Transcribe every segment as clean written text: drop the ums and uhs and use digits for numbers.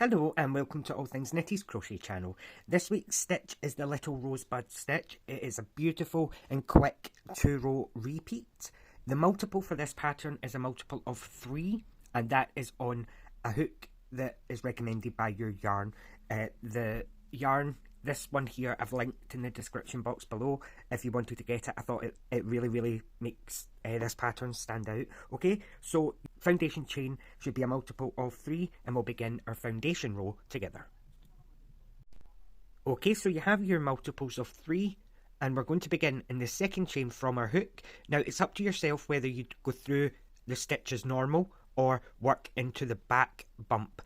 Hello and welcome to All Things Nitty's Crochet channel. This week's stitch is the Little Rosebud Stitch. It is a beautiful and quick 2-row repeat. The multiple for this pattern is a multiple of 3, and that is on a hook that is recommended by your yarn. The yarn, this one here, I've linked in the description box below if you wanted to get it. I thought it really makes this pattern stand out. Okay, so foundation chain should be a multiple of 3, and we'll begin our foundation row together. Okay, so you have your multiples of 3, and we're going to begin in the second chain from our hook. Now it's up to yourself whether you go through the stitch as normal or work into the back bump.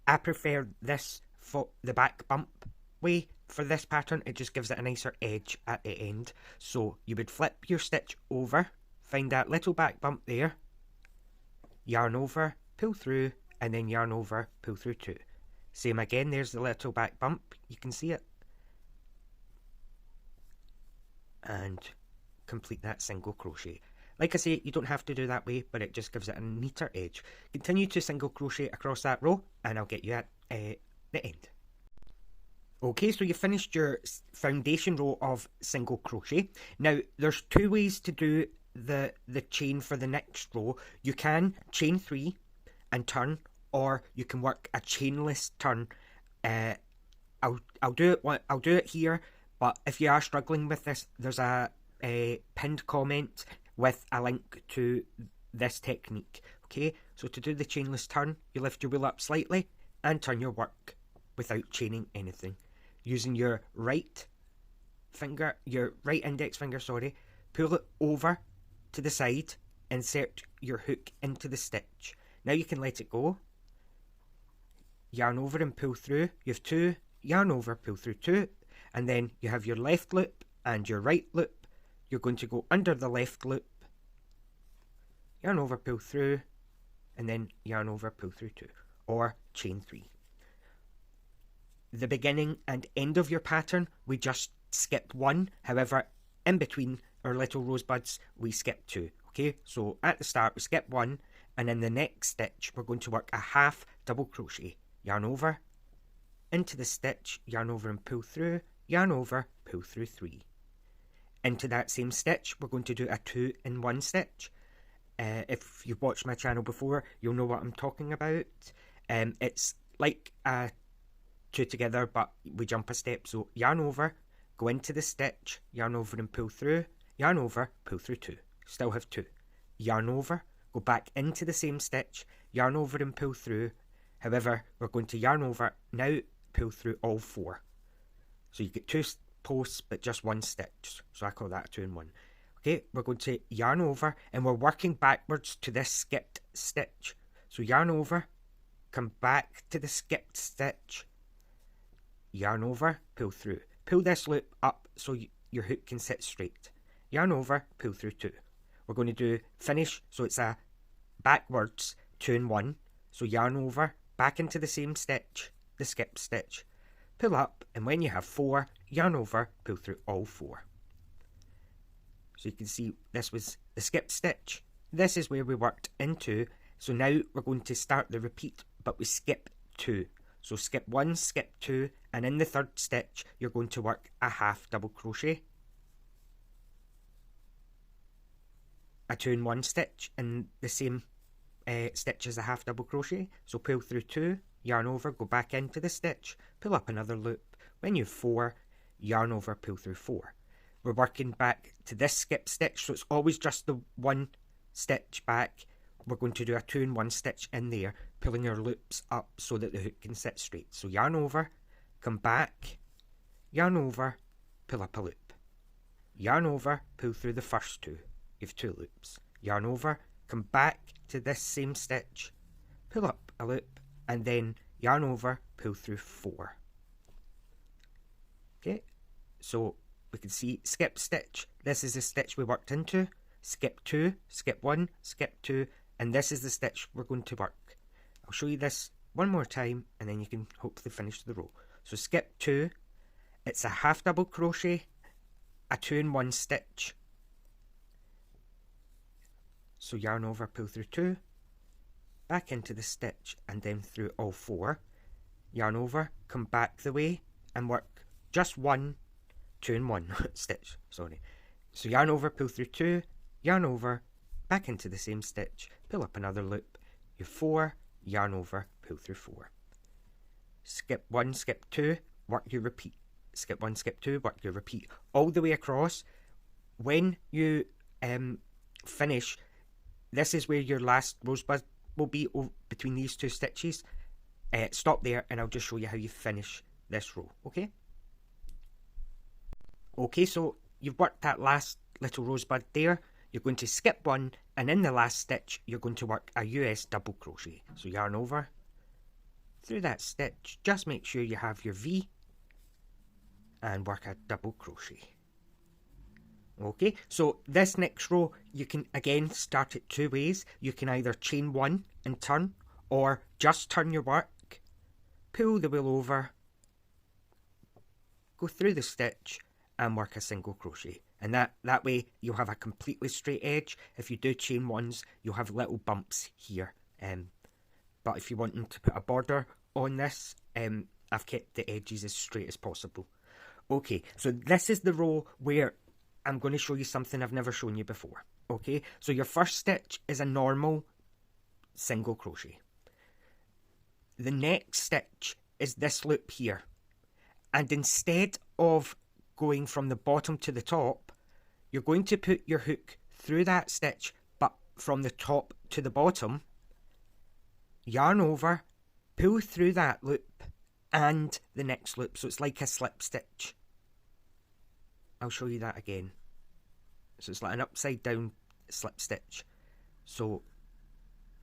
I prefer this for the back bump way. For this pattern, it just gives it a nicer edge at the end. So you would flip your stitch over, find that little back bump there, yarn over, pull through, and then yarn over, pull through 2. Same again, there's the little back bump, you can see it. And complete that single crochet. Like I say, you don't have to do that way, but it just gives it a neater edge. Continue to single crochet across that row, and I'll get you at the end. Okay, so you finished your foundation row of single crochet. Now, there's 2 ways to do the chain for the next row. You can chain 3 and turn, or you can work a chainless turn. I'll do it here, but if you are struggling with this, there's a pinned comment with a link to this technique. Okay, so to do the chainless turn, you lift your wheel up slightly and turn your work without chaining anything. Using your right index finger, pull it over to the side, insert your hook into the stitch. Now you can let it go, yarn over and pull through. You have 2, yarn over, pull through 2, and then you have your left loop and your right loop. You're going to go under the left loop, yarn over, pull through, and then yarn over, pull through 2, or chain 3. The beginning and end of your pattern, we just skipped 1. However, in between our little rosebuds, we skipped 2. Okay, so at the start we skip 1, and in the next stitch we're going to work a half double crochet. Yarn over, into the stitch, yarn over and pull through, yarn over, pull through 3. Into that same stitch, we're going to do a 2-in-1 stitch. If you've watched my channel before, you'll know what I'm talking about. It's like a 2 together, but we jump a step. So yarn over, go into the stitch, yarn over and pull through, yarn over, pull through 2. Still have 2. Yarn over, go back into the same stitch, yarn over and pull through. However, we're going to yarn over, now pull through all 4. So you get 2 posts, but just 1 stitch. So I call that a 2-in-1. Okay, we're going to yarn over, and we're working backwards to this skipped stitch. So yarn over, come back to the skipped stitch, yarn over, pull through. Pull this loop up so your hook can sit straight. Yarn over, pull through 2. We're going to do finish, so it's a backwards 2-in-1. So yarn over, back into the same stitch, the skip stitch, pull up, and when you have 4, yarn over, pull through all 4. So you can see this was the skip stitch. This is where we worked into. So now we're going to start the repeat, but we skip 2. So skip 1, skip 2, and in the 3rd stitch, you're going to work a half double crochet, a 2-in-1 stitch in the same stitch as a half double crochet. So pull through 2, yarn over, go back into the stitch, pull up another loop. When you have 4, yarn over, pull through 4. We're working back to this skip stitch, so it's always just the 1 stitch back. We're going to do a 2-in-1 stitch in there, pulling our loops up so that the hook can sit straight. So yarn over, come back, yarn over, pull up a loop. Yarn over, pull through the first 2. You have 2 loops. Yarn over, come back to this same stitch, pull up a loop, and then yarn over, pull through 4. Okay, so we can see skip stitch. This is the stitch we worked into. Skip 2, skip 1, skip 2, and this is the stitch we're going to work. I'll show you this one more time, and then you can hopefully finish the row. So skip 2, it's a half double crochet, a 2-in-1 stitch. So yarn over, pull through 2, back into the stitch, and then through all 4. yarn over, come back the way and work just 1, 2 and 1 stitch, sorry. So yarn over, pull through 2, yarn over, back into the same stitch, pull up another loop, you 4, yarn over, pull through 4. Skip 1, skip 2, work your repeat. Skip 1, skip 2, work your repeat all the way across. When you finish, this is where your last rosebud will be between these 2 stitches. Stop there and I'll just show you how you finish this row, okay? Okay, so you've worked that last little rosebud there. You're going to skip 1 and in the last stitch you're going to work a US double crochet. So yarn over, through that stitch, just make sure you have your V and work a double crochet. Okay, so this next row you can again start it 2 ways. You can either chain 1 and turn, or just turn your work, pull the wool over, go through the stitch and work a single crochet. And that way you'll have a completely straight edge. If you do chain 1s, you'll have little bumps here. But if you want to put a border on this, I've kept the edges as straight as possible. Okay, so this is the row where I'm going to show you something I've never shown you before. Okay, so your first stitch is a normal single crochet. The next stitch is this loop here. And instead of going from the bottom to the top, you're going to put your hook through that stitch, but from the top to the bottom, yarn over, pull through that loop and the next loop. So it's like a slip stitch. I'll show you that again. So it's like an upside down slip stitch. So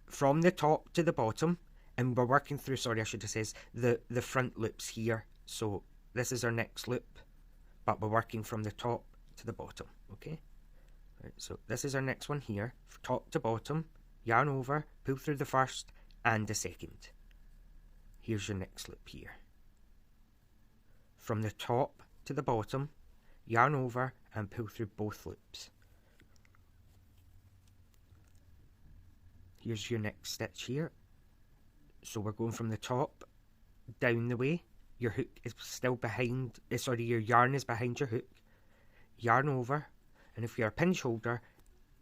from the top to the bottom, and we're working through, sorry I should have said, the front loops here. So this is our next loop, but we're working from the top to the bottom, okay? Right, so this is our next one here, top to bottom, yarn over, pull through the first and the second. Here's your next loop here. From the top to the bottom, yarn over and pull through both loops. Here's your next stitch here. So we're going from the top down the way. Your hook is still behind, your yarn is behind your hook. Yarn over, and if you're a pinch holder,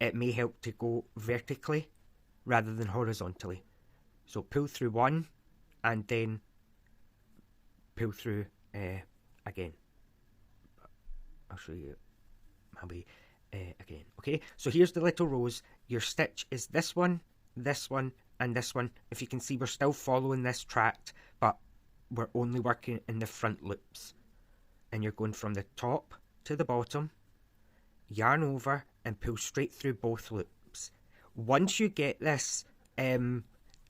it may help to go vertically rather than horizontally. So pull through one and then pull through again. I'll show you maybe again. Okay, so here's the little rows. Your stitch is this one, and this one. If you can see, we're still following this track, but we're only working in the front loops. And you're going from the top to the bottom, yarn over and pull straight through both loops. Once you get this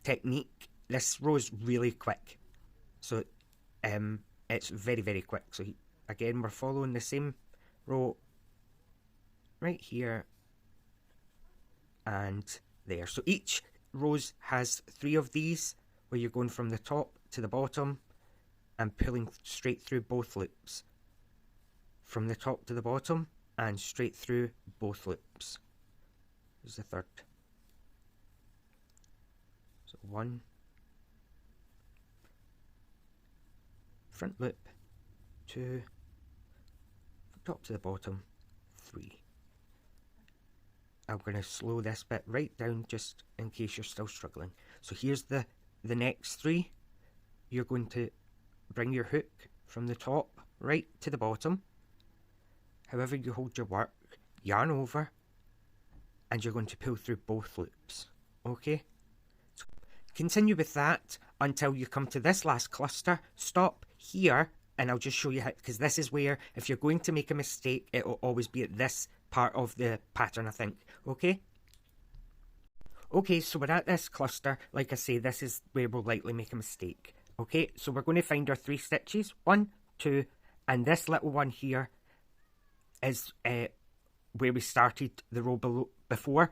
technique, this row is really quick. So it's very, very quick. So again, we're following the same row right here and there. So each rows has 3 of these where you're going from the top to the bottom and pulling straight through both loops. From the top to the bottom and straight through both loops. Here's the third. So 1, front loop, 2, from top to the bottom, 3. I'm going to slow this bit right down just in case you're still struggling. So here's the next 3. You're going to bring your hook from the top right to the bottom. However you hold your work, yarn over, and you're going to pull through both loops. Okay? So continue with that until you come to this last cluster. Stop here, and I'll just show you how, because this is where, if you're going to make a mistake, it will always be at this part of the pattern, I think. Okay? Okay, so we're at this cluster. Like I say, this is where we'll likely make a mistake. Okay, so we're going to find our 3 stitches. 1, 2, and this little one here is where we started the row before,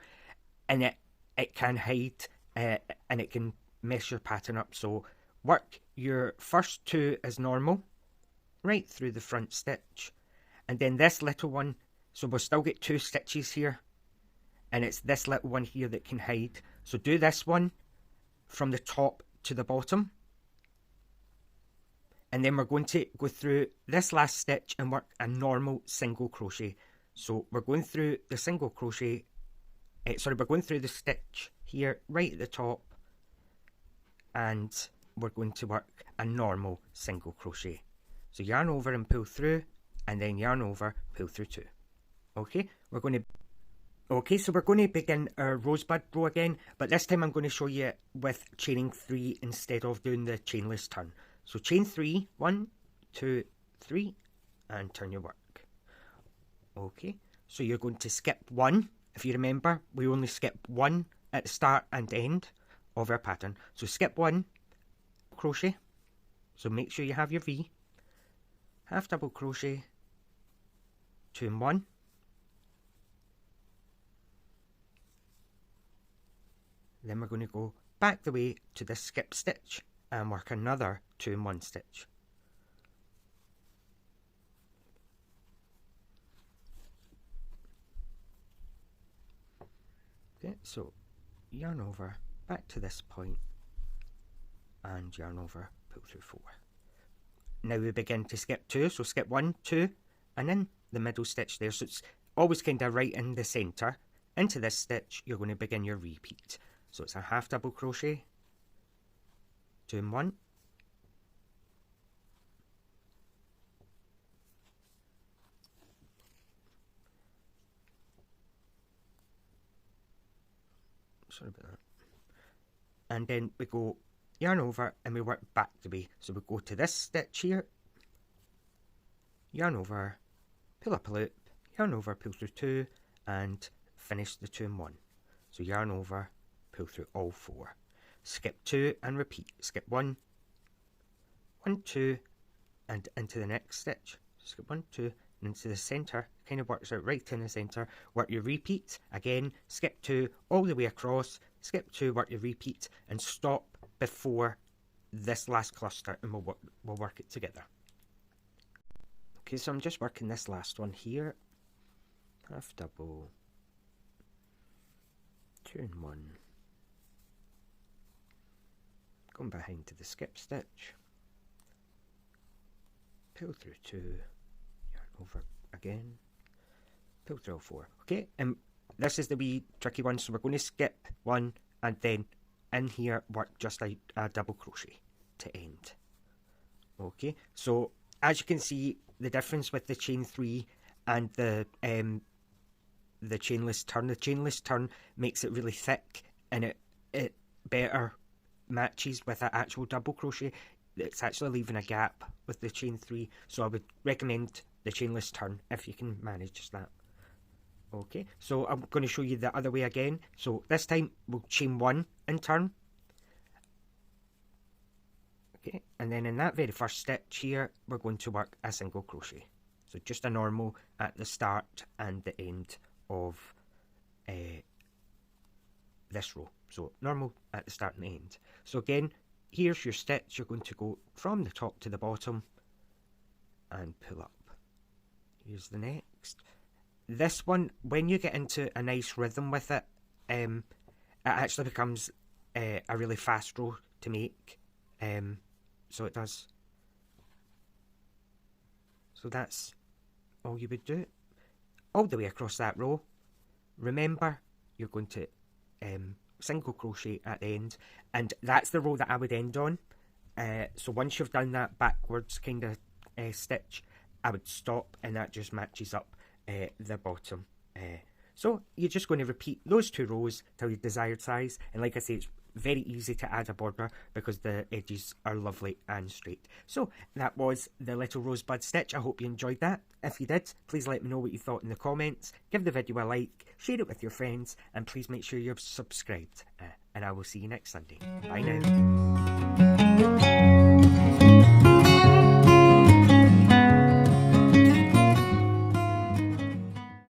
and it can hide and it can mess your pattern up. So work your first 2 as normal, right through the front stitch, and then this little one, so we'll still get 2 stitches here, and it's this little one here that can hide. So do this one from the top to the bottom, and then we're going to go through this last stitch and work a normal single crochet. So we're going through the single crochet, we're going through the stitch here right at the top, and we're going to work a normal single crochet. So yarn over and pull through, and then yarn over, pull through 2. Okay, so we're going to begin our rosebud row again, but this time I'm going to show you with chaining 3 instead of doing the chainless turn. So chain 3, 1, 2, 3, and turn your work. Okay, so you're going to skip 1. If you remember, we only skip 1 at the start and end of our pattern. So skip 1, crochet, so make sure you have your V, half double crochet, 2 and 1, then we're going to go back the way to this skip stitch and work another 2 and 1 stitch. Okay, so yarn over, back to this point, and yarn over, pull through 4. Now we begin to skip 2, so skip 1, 2, and in the middle stitch there, so it's always kind of right in the centre. Into this stitch, you're going to begin your repeat. So it's a half double crochet, 2 and 1, sorry about that, and then we go yarn over and we work back the way. So we go to this stitch here, yarn over, pull up a loop, yarn over, pull through 2, and finish the 2 and 1. So yarn over, pull through all 4, skip 2 and repeat, skip 1, 1, 2, and into the next stitch, skip 1, 2, and into the centre, kind of works out right in the centre, work your repeat, again, skip 2 all the way across, skip 2, work your repeat, and stop before this last cluster, and we'll work it together. Okay, so I'm just working this last one here, half double, 2 and 1, going behind to the skip stitch, pull through 2, yarn over again, pull through all 4. Okay, and this is the wee tricky one, so we're going to skip 1 and then in here work just a double crochet to end. Okay, so as you can see, the difference with the chain 3 and the chainless turn makes it really thick, and it better matches with an actual double crochet. It's actually leaving a gap with the chain 3, so I would recommend the chainless turn if you can manage that. Okay, so I'm going to show you the other way again. So this time we'll chain 1 and turn. Okay, and then in that very first stitch here, we're going to work a single crochet. So just a normal at the start and the end of this row. So normal at the start and the end. So again, here's your stitch. You're going to go from the top to the bottom and pull up. Here's the next. This one, when you get into a nice rhythm with it, it actually becomes a really fast row to make. So it does. So that's all you would do. All the way across that row. Remember, you're going to single crochet at the end, and that's the row that I would end on. So once you've done that backwards kind of stitch, I would stop, and that just matches up the bottom. So you're just going to repeat those 2 rows till your desired size, and like I say, it's very easy to add a border because the edges are lovely and straight. So that was the Little Rosebud Stitch. I hope you enjoyed that. If you did, please let me know what you thought in the comments. Give the video a like, share it with your friends, and please make sure you're subscribed. And I will see you next Sunday. Bye now.